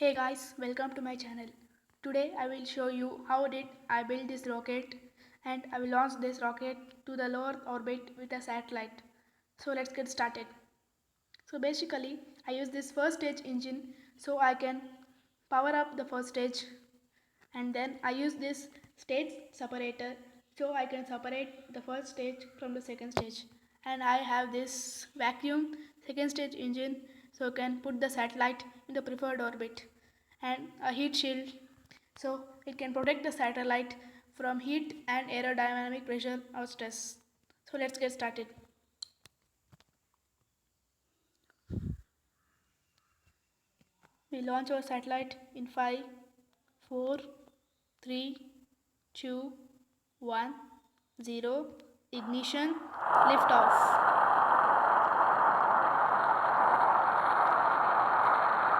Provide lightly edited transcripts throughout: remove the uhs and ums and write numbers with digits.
Hey guys, welcome to my channel. Today I will show you how did I build this rocket and I will launch this rocket to the lower orbit with a satellite. So let's get started. So basically I use this first stage engine so I can power up the first stage, and then I use this stage separator so I can separate the first stage from the second stage, and I have this vacuum second stage engine so I can put the satellite in the preferred orbit, and a heat shield so it can protect the satellite from heat and aerodynamic pressure or stress. So let's get started. We launch our satellite in 5, 4, 3, 2, 1, 0. Ignition, liftoff.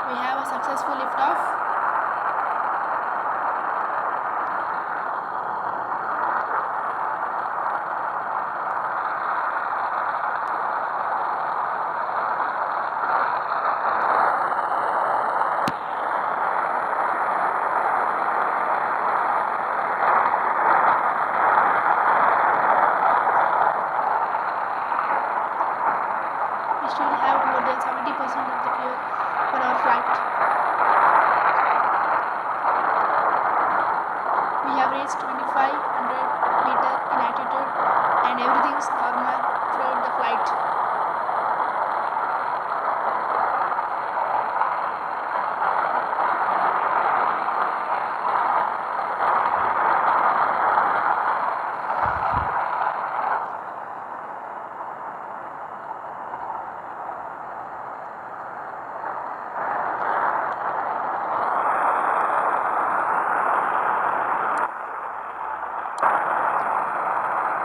We have a successful liftoff. We still have more than 70% of the fuel for our flight. We have reached 2500 meter in altitude and everything is normal throughout the flight.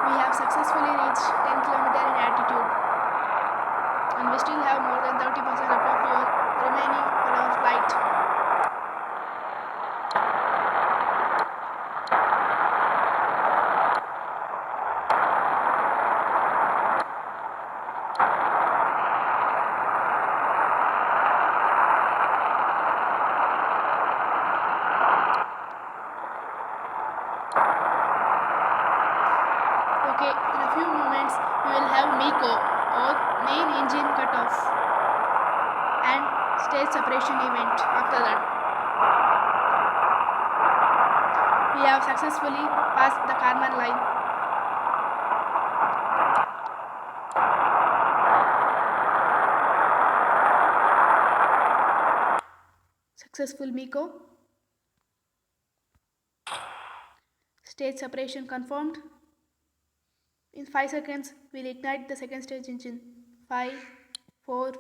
We have successfully reached 10 km in altitude, and we still have more than 30% of our fuel remaining for our flight. Okay, in a few moments we will have MECO or main engine cutoff and stage separation event. After that, we have successfully passed the Karman line. Successful MECO. Stage separation confirmed. In 5 seconds, we'll ignite the second stage engine. 5, 4,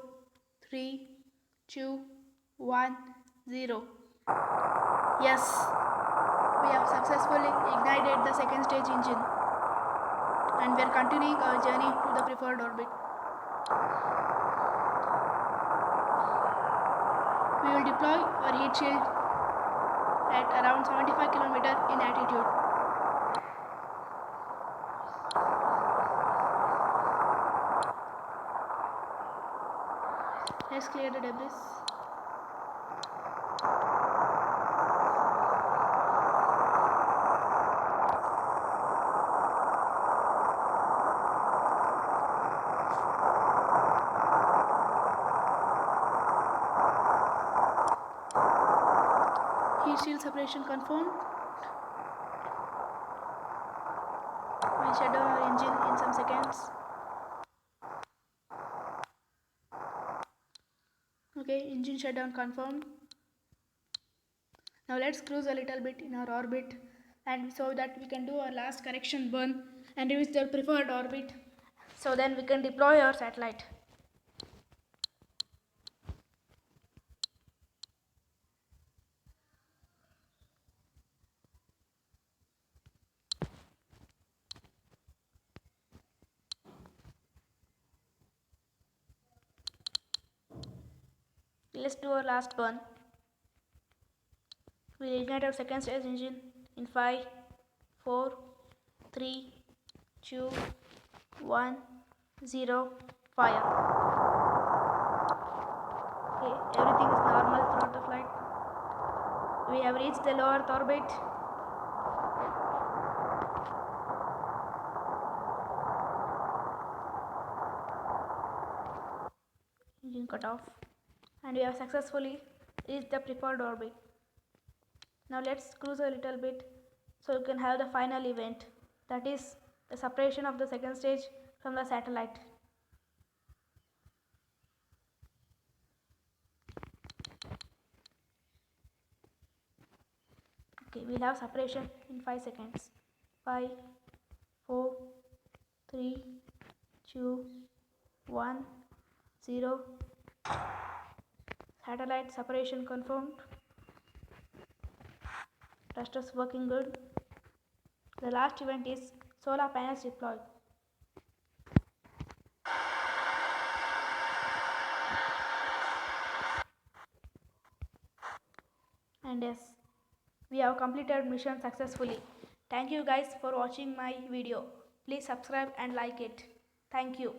3, 2, 1, 0. Yes, we have successfully ignited the second stage engine, and we are continuing our journey to the preferred orbit. We will deploy our heat shield at around 75 km in altitude. Let's clear the debris. Heat shield separation confirmed. We'll shut down our engine in some seconds. Okay, engine shutdown confirmed. Now let's cruise a little bit in our orbit, and so that we can do our last correction burn and reach the preferred orbit, so then we can deploy our satellite. Let's do our last burn. We'll ignite our second stage engine in 5, 4, 3, 2, 1, 0. Fire. Okay, everything is normal throughout the flight. We have reached the low Earth orbit. Engine cut off. And we have successfully reached the prepared orbit. Now let's cruise a little bit so you can have the final event, that is the separation of the second stage from the satellite. Okay, we'll have separation in 5 seconds. 5, 4, 3, 2, 1, 0. Satellite separation confirmed. Thrusters working good. The last event is solar panels deployed. And yes, we have completed mission successfully. Thank you guys for watching my video. Please subscribe and like it. Thank you.